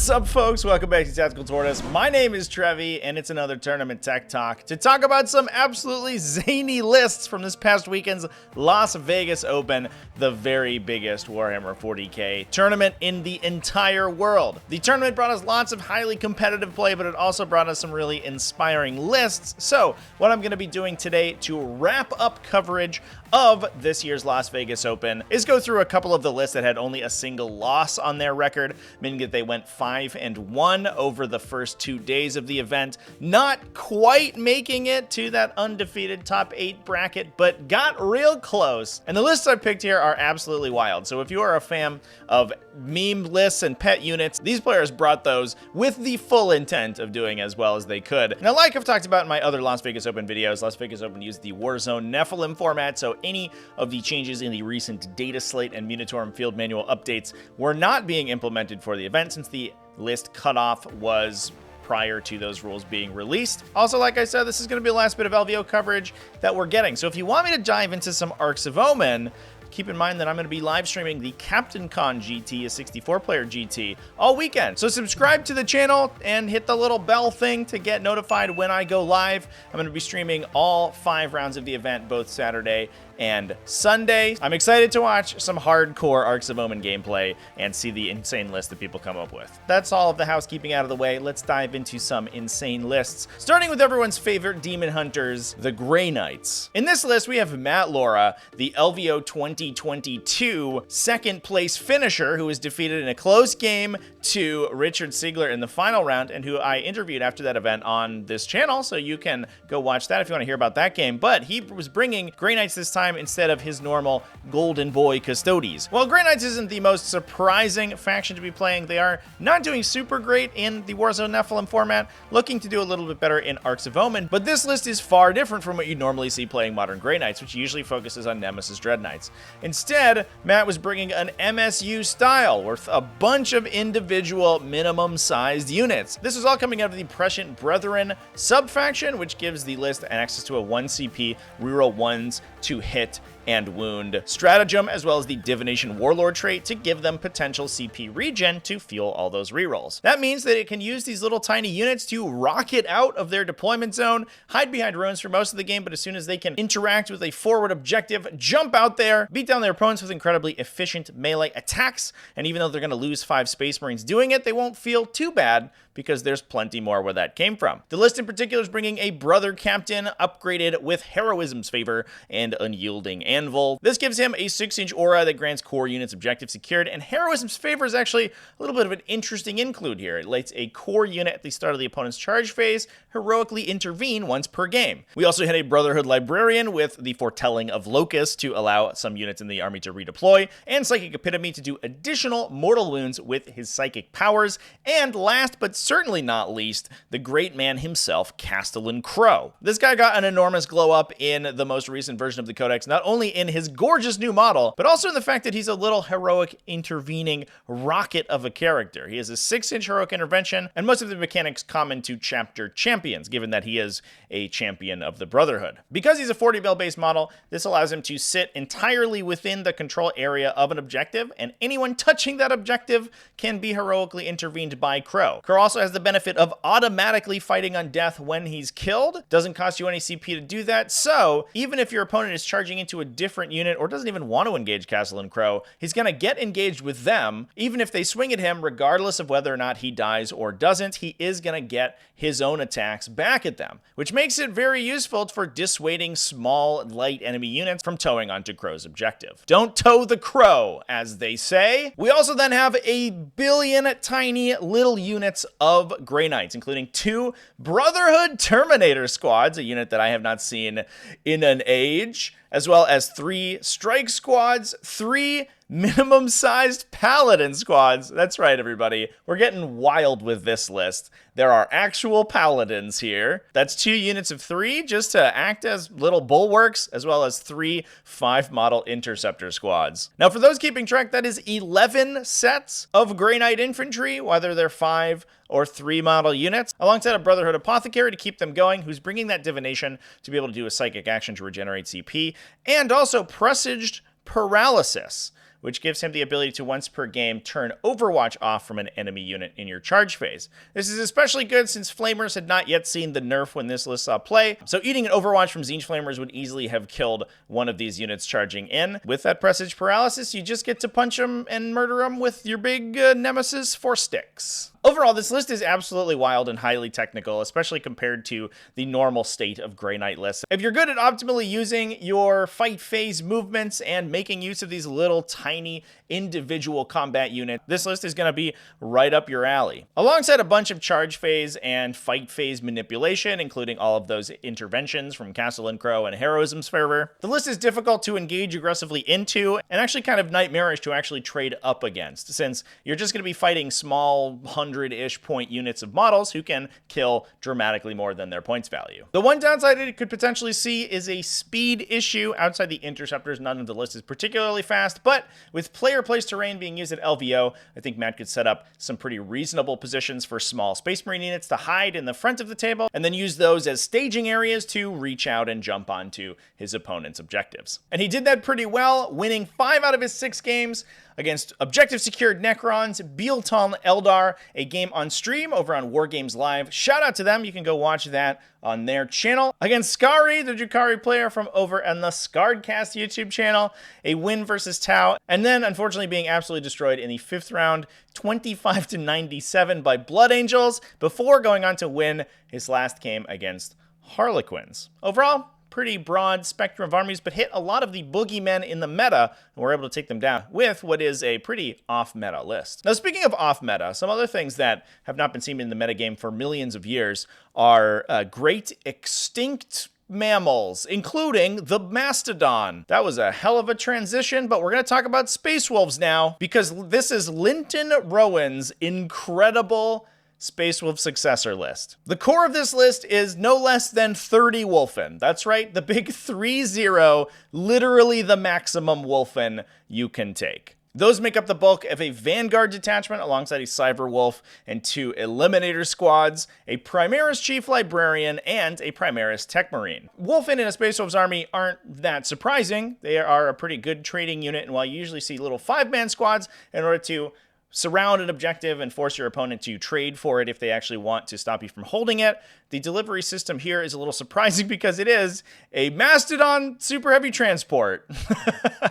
What's up, folks? Welcome back to Tactical Tortoise. My name is Trevi, and it's another Tournament Tech Talk to talk about some absolutely zany lists from this past weekend's Las Vegas Open, the very biggest Warhammer 40k tournament in the entire world. The tournament brought us lots of highly competitive play, but it also brought us some really inspiring lists. So, what I'm going to be doing today to wrap up coverage of this year's Las Vegas Open is go through a couple of the lists that had only a single loss on their record, meaning that they went 5-1 over the first 2 days of the event, not quite making it to that undefeated top 8 bracket, but got real close. And the lists I picked here are absolutely wild. So if you are a fan of meme lists and pet units, these players brought those with the full intent of doing as well as they could. Now, like I've talked about in my other Las Vegas Open videos, Las Vegas Open used the Warzone Nephilim format, so any of the changes in the recent data slate and Munitorum field manual updates were not being implemented for the event since the list cutoff was prior to those rules being released. Also, like I said, this is going to be the last bit of LVO coverage that we're getting. So if you want me to dive into some Arcs of Omen, keep in mind that I'm going to be live streaming the Captain Con GT, a 64-player GT, all weekend. So subscribe to the channel and hit the little bell thing to get notified when I go live. I'm going to be streaming all 5 rounds of the event, both Saturday and Sunday. I'm excited to watch some hardcore Arcs of Omen gameplay and see the insane list that people come up with. That's all of the housekeeping out of the way. Let's dive into some insane lists, starting with everyone's favorite demon hunters, the Grey Knights. In this list, we have Matt Laura, the LVO 2022 second place finisher, who was defeated in a close game to Richard Siegler in the final round, and who I interviewed after that event on this channel, so you can go watch that if you want to hear about that game. But he was bringing Grey Knights this time instead of his normal Golden Boy Custodes. While Grey Knights isn't the most surprising faction to be playing, they are not doing super great in the Warzone Nephilim format, looking to do a little bit better in Arcs of Omen, but this list is far different from what you normally see playing modern Grey Knights, which usually focuses on Nemesis Dread Knights. Instead, Matt was bringing an MSU style with a bunch of individual minimum-sized units. This was all coming out of the Prescient Brethren sub-faction, which gives the list access to a 1 CP reroll 1s to hit and wound stratagem, as well as the Divination Warlord trait to give them potential CP regen to fuel all those rerolls. That means that it can use these little tiny units to rocket out of their deployment zone, hide behind ruins for most of the game, but as soon as they can interact with a forward objective, jump out there, beat down their opponents with incredibly efficient melee attacks, and even though they're going to lose 5 Space Marines doing it, they won't feel too bad because there's plenty more where that came from. The list in particular is bringing a Brother Captain upgraded with Heroism's Favor and Unyielding Anvil. This gives him a 6-inch aura that grants core units objective secured, and Heroism's Favor is actually a little bit of an interesting include here. It lets a core unit at the start of the opponent's charge phase heroically intervene once per game. We also had a Brotherhood Librarian with the Foretelling of Locust to allow some units in the army to redeploy, and Psychic Epitome to do additional mortal wounds with his psychic powers, and last but certainly not least, the great man himself, Castellan Crow. This guy got an enormous glow up in the most recent version of the Codex, not only in his gorgeous new model, but also in the fact that he's a little heroic intervening rocket of a character. He has a 6-inch heroic intervention, and most of the mechanics common to chapter champions, given that he is a champion of the Brotherhood. Because he's a 40 mil base model, this allows him to sit entirely within the control area of an objective, and anyone touching that objective can be heroically intervened by Crow. Crow also has the benefit of automatically fighting on death when he's killed. Doesn't cost you any CP to do that, so even if your opponent is charging into a different unit or doesn't even want to engage Castellan Crow, he's going to get engaged with them. Even if they swing at him, regardless of whether or not he dies or doesn't, he is going to get his own attacks back at them, which makes it very useful for dissuading small, light enemy units from towing onto Crow's objective. Don't tow the Crow, as they say. We also then have a billion tiny little units of Grey Knights, including 2 Brotherhood Terminator squads, a unit that I have not seen in an age, as well as 3 strike squads, 3 minimum-sized paladin squads. That's right, everybody. We're getting wild with this list. There are actual paladins here. That's 2 units of 3 just to act as little bulwarks, as well as 3 5-model interceptor squads. Now, for those keeping track, that is 11 sets of Grey Knight infantry, whether they're 5 or 3-model units, alongside a Brotherhood Apothecary to keep them going, who's bringing that divination to be able to do a psychic action to regenerate CP, and also Presaged Paralysis, which gives him the ability to once per game turn Overwatch off from an enemy unit in your charge phase. This is especially good since Flamers had not yet seen the nerf when this list saw play, so eating an Overwatch from Tzeentch Flamers would easily have killed one of these units charging in. With that Presage Paralysis, you just get to punch them and murder them with your big Nemesis 4 sticks. Overall, this list is absolutely wild and highly technical, especially compared to the normal state of Grey Knight lists. If you're good at optimally using your fight phase movements and making use of these little tiny individual combat units, this list is going to be right up your alley. Alongside a bunch of charge phase and fight phase manipulation, including all of those interventions from Castle and Crow and Heroism's Fervor, the list is difficult to engage aggressively into and actually kind of nightmarish to actually trade up against, since you're just going to be fighting small 100-ish point units of models who can kill dramatically more than their points value. The one downside it could potentially see is a speed issue. Outside the interceptors, none of the list is particularly fast, but with player place terrain being used at LVO, I think Matt could set up some pretty reasonable positions for small Space Marine units to hide in the front of the table, and then use those as staging areas to reach out and jump onto his opponent's objectives. And he did that pretty well, winning 5 out of his 6 games against objective-secured Necrons, Bealton Eldar, a game on stream over on Wargames Live. Shout out to them. You can go watch that on their channel. Against Skari, the Drukhari player from over on the Scardcast YouTube channel, a win versus Tau, and then unfortunately being absolutely destroyed in the 5th round, 25-97 by Blood Angels, before going on to win his last game against Harlequins. Overall, pretty broad spectrum of armies, but hit a lot of the boogeymen in the meta, and we're able to take them down with what is a pretty off-meta list. Now, speaking of off-meta, some other things that have not been seen in the metagame for millions of years are great extinct mammals, including the Mastodon. That was a hell of a transition, but we're going to talk about Space Wolves now, because this is Linton Rowan's incredible Space Wolf successor list. The core of this list is no less than 30 Wolfen. That's right, the big 3-0, literally the maximum Wolfen you can take. Those make up the bulk of a Vanguard detachment alongside a Cyber Wolf and 2 Eliminator squads, a Primaris Chief Librarian, and a Primaris Tech Marine. Wolfen in a Space Wolves army aren't that surprising. They are a pretty good trading unit, and while you usually see little 5-man squads in order to surround an objective and force your opponent to trade for it if they actually want to stop you from holding it, the delivery system here is a little surprising because it is a Mastodon super heavy transport.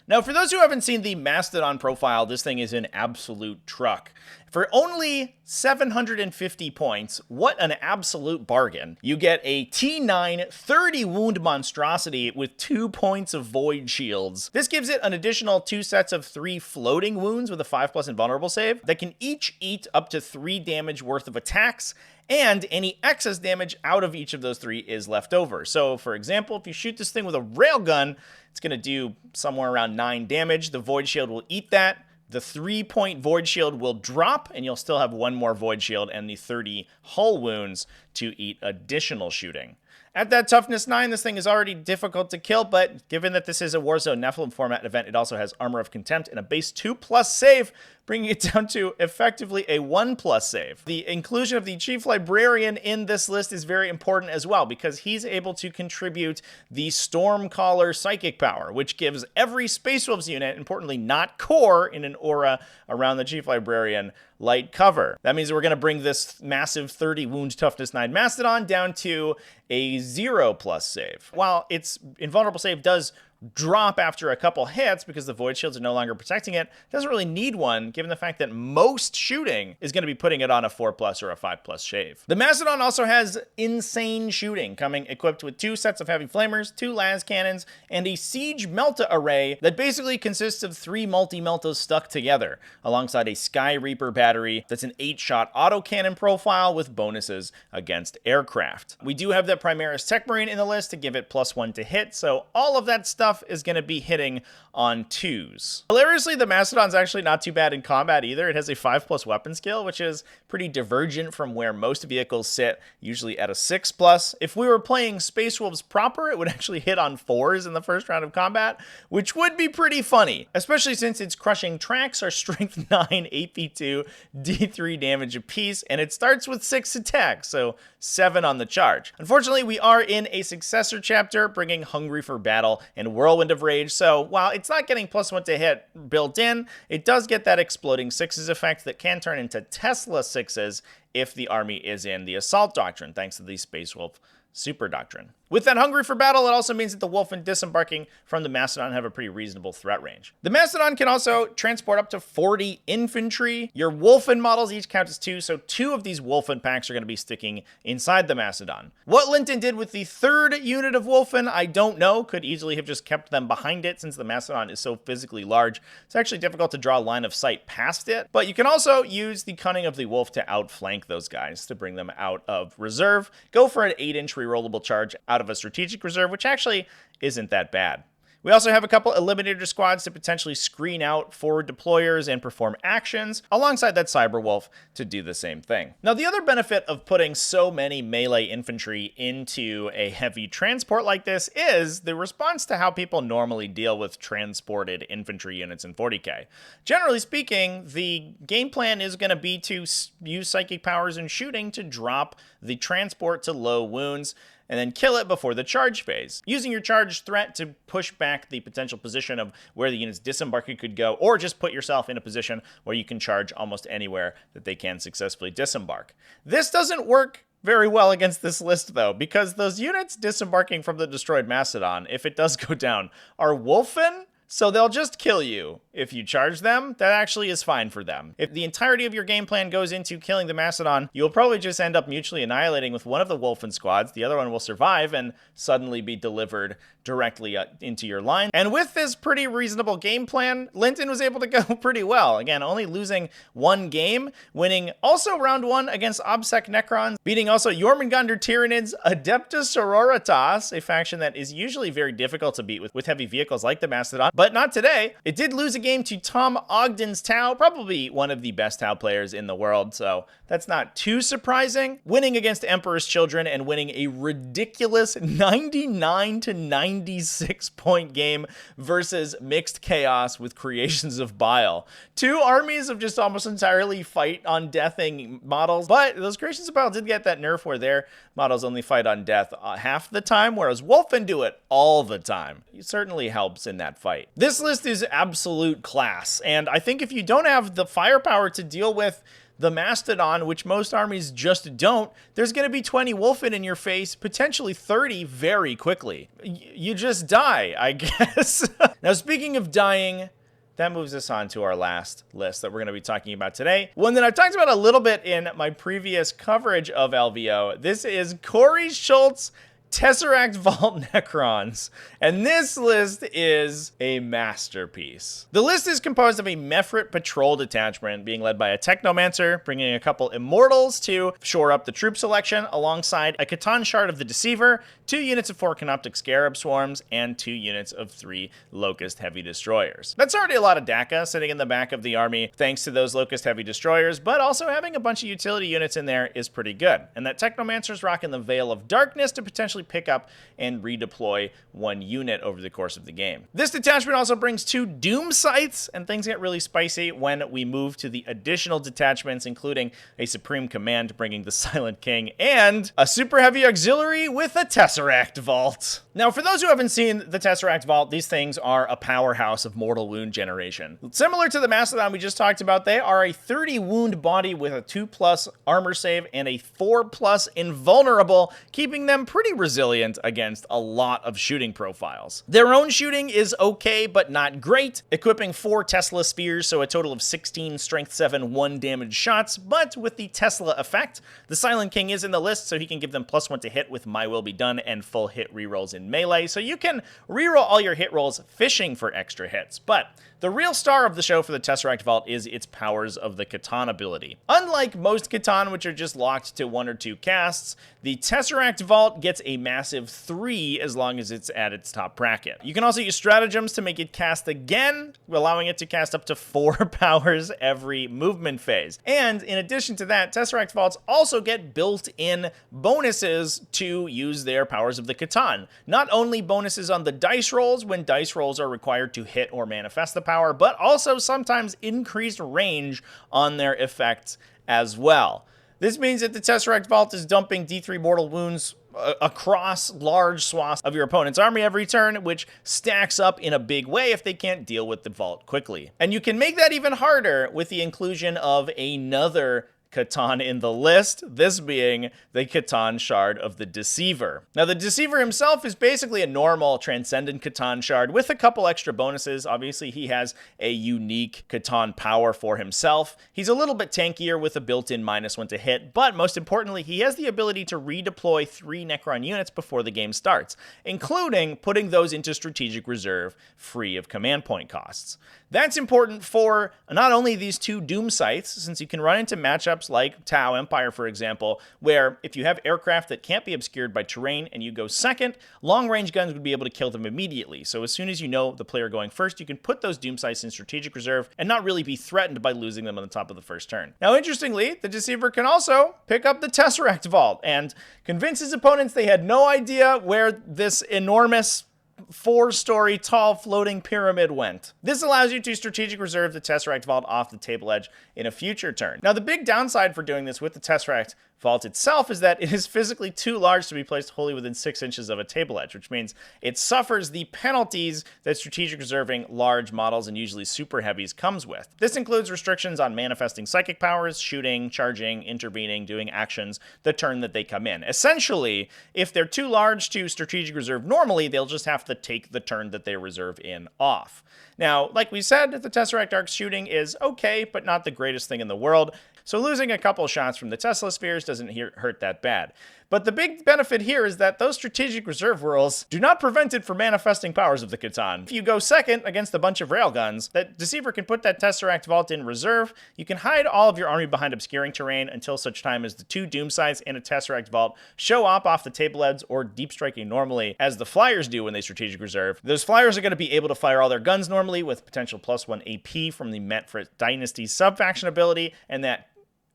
Now, for those who haven't seen the Mastodon profile, this thing is an absolute truck. For only 750 points, what an absolute bargain. You get a T9 30 wound monstrosity with 2 points of void shields. This gives it an additional 2 sets of 3 floating wounds with a 5+ invulnerable save that can each eat up to 3 damage worth of attacks, and any excess damage out of each of those 3 is left over. So, for example, if you shoot this thing with a railgun, it's going to do somewhere around 9 damage. The void shield will eat that. The 3-point void shield will drop, and you'll still have 1 more void shield and the 30 hull wounds to eat additional shooting. At that toughness 9, this thing is already difficult to kill, but given that this is a Warzone Nephilim format event, it also has Armor of Contempt and a base 2+ save, bringing it down to effectively a 1+ save. The inclusion of the Chief Librarian in this list is very important as well, because he's able to contribute the Stormcaller psychic power, which gives every Space Wolves unit, importantly not core in an aura around the Chief Librarian, light cover. That means we're going to bring this massive 30 wound toughness 9 Mastodon down to a 0+ save. While its invulnerable save does drop after a couple hits because the void shields are no longer protecting it, doesn't really need one given the fact that most shooting is going to be putting it on a 4+ or a 5+ shave. The Mastodon also has insane shooting, coming equipped with 2 sets of heavy flamers, 2 las cannons, and a siege melta array that basically consists of 3 multi-meltas stuck together, alongside a Sky Reaper battery that's an 8-shot autocannon profile with bonuses against aircraft. We do have the Primaris Tech Marine in the list to give it +1 to hit, so all of that stuff is going to be hitting on 2s. Hilariously, the Mastodon's actually not too bad in combat either. It has a 5+ weapon skill, which is pretty divergent from where most vehicles sit, usually at a 6+. If we were playing Space Wolves proper, it would actually hit on 4s in the first round of combat, which would be pretty funny, especially since its crushing tracks are strength 9, AP2, D3 damage apiece, and it starts with 6 attacks, so 7 on the charge. Unfortunately, we are in a successor chapter, bringing Hungry for Battle and Whirlwind of Rage. So while it's not getting +1 to hit built in, it does get that exploding sixes effect that can turn into Tesla sixes if the army is in the Assault Doctrine, thanks to the Space Wolf Super Doctrine. With that Hungry for Battle, it also means that the Wolfen disembarking from the Mastodon have a pretty reasonable threat range. The Mastodon can also transport up to 40 infantry. Your Wolfen models each count as 2, so 2 of these Wolfen packs are going to be sticking inside the Mastodon. What Linton did with the 3rd unit of Wolfen, I don't know. Could easily have just kept them behind it since the Mastodon is so physically large. It's actually difficult to draw a line of sight past it, but you can also use the Cunning of the Wolf to outflank those guys to bring them out of reserve. Go for an 8-inch rerollable charge out of a strategic reserve, which actually isn't that bad. We also have a couple Eliminator squads to potentially screen out forward deployers and perform actions, alongside that Cyberwolf to do the same thing. Now, the other benefit of putting so many melee infantry into a heavy transport like this is the response to how people normally deal with transported infantry units in 40k. Generally speaking, the game plan is going to be to use psychic powers and shooting to drop the transport to low wounds, and then kill it before the charge phase, using your charge threat to push back the potential position of where the unit's disembarking could go, or just put yourself in a position where you can charge almost anywhere that they can successfully disembark. This doesn't work very well against this list, though, because those units disembarking from the destroyed Mastodon, if it does go down, are Wolfen, so they'll just kill you. If you charge them, that actually is fine for them. If the entirety of your game plan goes into killing the Mastodon, you'll probably just end up mutually annihilating with one of the Wolfen squads. The other one will survive and suddenly be delivered directly into your line. And with this pretty reasonable game plan, Linton was able to go pretty well. Again, only losing 1 game, winning also round 1 against Obsec Necrons, beating also Jormungandr Tyranids, Adeptus Sororitas, a faction that is usually very difficult to beat with heavy vehicles like the Mastodon, but not today. It did lose a game to Tom Ogden's Tau, probably one of the best Tau players in the world, so that's not too surprising. Winning against Emperor's Children and winning a ridiculous 99 to 96 point game versus Mixed Chaos with Creations of Bile. 2 armies of just almost entirely fight on deathing models, but those Creations of Bile did get that nerf where their models only fight on death half the time, whereas Wolfen do it all the time. It certainly helps in that fight. This list is absolute class, and I think if you don't have the firepower to deal with the Mastodon, which most armies just don't, there's going to be 20 Wolfen in your face, potentially 30 very quickly. You just die, I guess. Now, speaking of dying, that moves us on to our last list that we're going to be talking about today. One that I've talked about a little bit in my previous coverage of LVO. This is Corey Schultz Tesseract Vault Necrons, and this list is a masterpiece. The list is composed of a Mephrit Patrol detachment being led by a Technomancer, bringing a couple Immortals to shore up the troop selection, alongside a Catan Shard of the Deceiver, 2 units of 4 Canoptic Scarab Swarms, and 2 units of 3 Locust Heavy Destroyers. That's already a lot of DACA sitting in the back of the army, thanks to those Locust Heavy Destroyers, but also having a bunch of utility units in there is pretty good. And that Technomancer's rocking the Veil of Darkness to potentially pick up and redeploy 1 unit over the course of the game. This detachment also brings 2 Doom Scythes, and things get really spicy when we move to the additional detachments, including a Supreme Command bringing the Silent King, and a Super Heavy Auxiliary with a Tesseract Vault. Now, for those who haven't seen the Tesseract Vault, these things are a powerhouse of mortal wound generation. Similar to the Mastodon we just talked about, they are a 30 wound body with a 2+ armor save and a 4+ invulnerable, keeping them pretty resilient against a lot of shooting profiles. Their own shooting is okay, but not great, equipping 4 Tesla Spears, so a total of 16 Strength 7, 1 damage shots, but with the Tesla effect, the Silent King is in the list, so he can give them +1 to hit with My Will Be Done and full hit rerolls in melee, so you can reroll all your hit rolls fishing for extra hits. But the real star of the show for the Tesseract Vault is its powers of the Catan ability. Unlike most Catan, which are just locked to 1 or 2 casts, the Tesseract Vault gets a massive 3 as long as it's at its top bracket. You can also use stratagems to make it cast again, allowing it to cast up to 4 powers every movement phase. And in addition to that, Tesseract Vaults also get built-in bonuses to use their powers of the Catan. Not only bonuses on the dice rolls when dice rolls are required to hit or manifest the power, but also sometimes increased range on their effects as well. This means that the Tesseract Vault is dumping D3 mortal wounds across large swaths of your opponent's army every turn, which stacks up in a big way if they can't deal with the vault quickly. And you can make that even harder with the inclusion of another Catan in the list, this being the Catan Shard of the Deceiver. Now, the Deceiver himself is basically a normal Transcendent Catan Shard with a couple extra bonuses. Obviously, he has a unique Catan power for himself. He's a little bit tankier with a built-in -1 to hit, but most importantly, he has the ability to redeploy 3 Necron units before the game starts, including putting those into strategic reserve free of command point costs. That's important for not only these 2 Doom sites, since you can run into matchups like Tau Empire, for example, where if you have aircraft that can't be obscured by terrain and you go second, long-range guns would be able to kill them immediately. So as soon as you know the player going first, you can put those Doom sites in strategic reserve and not really be threatened by losing them on the top of the first turn. Now, interestingly, the Deceiver can also pick up the Tesseract Vault and convince his opponents they had no idea where this enormous 4-story tall floating pyramid went. This allows you to strategic reserve the Tesseract Vault off the table edge in a future turn. Now, the big downside for doing this with the Tesseract Vault itself is that it is physically too large to be placed wholly within 6 inches of a table edge, which means it suffers the penalties that strategic reserving large models and usually super heavies comes with. This includes restrictions on manifesting psychic powers, shooting, charging, intervening, doing actions the turn that they come in. Essentially, if they're too large to strategic reserve normally, they'll just have to take the turn that they reserve in off. Now, like we said, the Tesseract Arc's shooting is okay, but not the greatest thing in the world, so losing a couple shots from the Tesla spheres doesn't hurt that bad. But the big benefit here is that those strategic reserve rules do not prevent it from manifesting powers of the Catan. If you go second against a bunch of railguns, that Deceiver can put that Tesseract Vault in reserve. You can hide all of your army behind obscuring terrain until such time as the 2 Doom sites and a Tesseract Vault show up off the table edge or deep striking normally, as the Flyers do when they strategic reserve. Those Flyers are going to be able to fire all their guns normally with potential +1 AP from the Metfrit Dynasty sub-faction ability, and that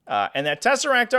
Tesseract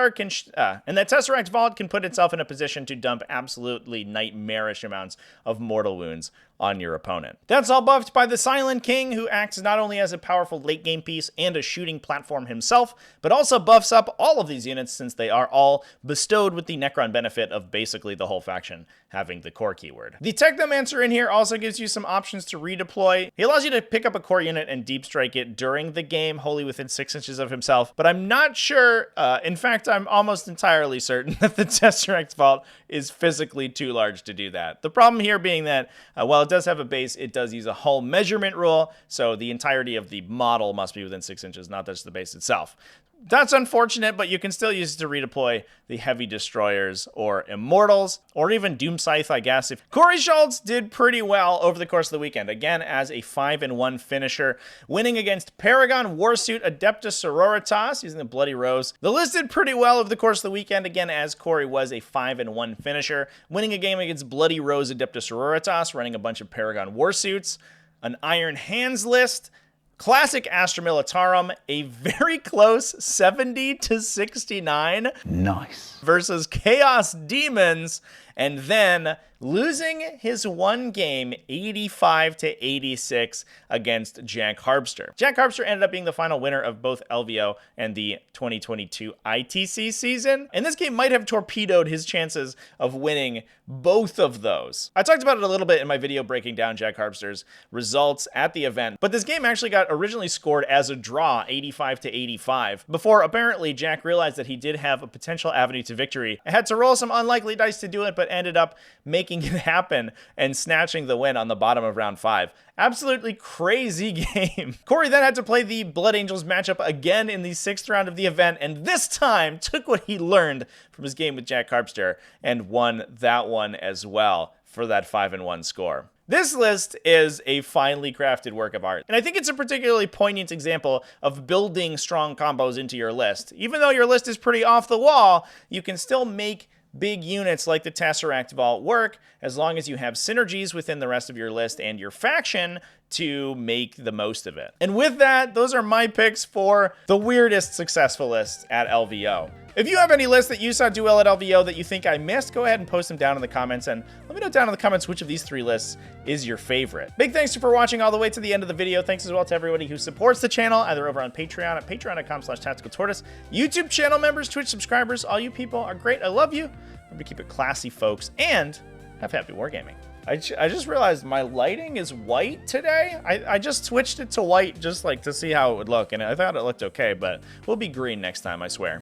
Vault can put itself in a position to dump absolutely nightmarish amounts of mortal wounds on your opponent. That's all buffed by the Silent King, who acts not only as a powerful late game piece and a shooting platform himself, but also buffs up all of these units since they are all bestowed with the Necron benefit of basically the whole faction having the core keyword. The Technomancer in here also gives you some options to redeploy. He allows you to pick up a core unit and deep strike it during the game, wholly within 6 inches of himself, but I'm not sure, in fact, I'm almost entirely certain that the Tesseract Vault is physically too large to do that. The problem here being that, while it does have a base, it does use a hull measurement rule, so the entirety of the model must be within 6 inches, not just the base itself. That's unfortunate, but you can still use it to redeploy the heavy destroyers or immortals, or even Doom Scythe, I guess. If Corey Schultz did pretty well over the course of the weekend, again as a 5-1 finisher, winning against Paragon Warsuit Adeptus Sororitas using the Bloody Rose. The list did pretty well over the course of the weekend, again as Corey was a 5-1 finisher, winning a game against Bloody Rose Adeptus Sororitas, running a bunch of Paragon Warsuits, an Iron Hands list, Classic Astra Militarum, a very close 70-69. Nice. Versus Chaos Demons, and then losing his one game 85-86 against Jack Harpster. Jack Harpster ended up being the final winner of both LVO and the 2022 ITC season, and this game might have torpedoed his chances of winning both of those. I talked about it a little bit in my video breaking down Jack Harpster's results at the event, but this game actually got originally scored as a draw, 85-85, before apparently Jack realized that he did have a potential avenue to victory. I had to roll some unlikely dice to do it, but ended up making it happen and snatching the win on the bottom of round 5. Absolutely crazy game. Corey then had to play the Blood Angels matchup again in the 6th round of the event, and this time took what he learned from his game with Jack Harpster and won that one as well for that 5-1 score. This list is a finely crafted work of art, and I think it's a particularly poignant example of building strong combos into your list. Even though your list is pretty off the wall, you can still make big units like the Tesseract Vault work as long as you have synergies within the rest of your list and your faction to make the most of it. And with that, those are my picks for the weirdest successful lists at LVO. If you have any lists that you saw do well at LVO that you think I missed, go ahead and post them down in the comments, and let me know down in the comments which of these 3 lists is your favorite. Big thanks for watching all the way to the end of the video. Thanks as well to everybody who supports the channel, either over on Patreon at patreon.com/TacticalTortoise. YouTube channel members, Twitch subscribers, all you people are great. I love you. Remember to keep it classy, folks, and have happy wargaming. I just realized my lighting is white today. I just switched it to white just like to see how it would look, and I thought it looked okay, but we'll be green next time, I swear.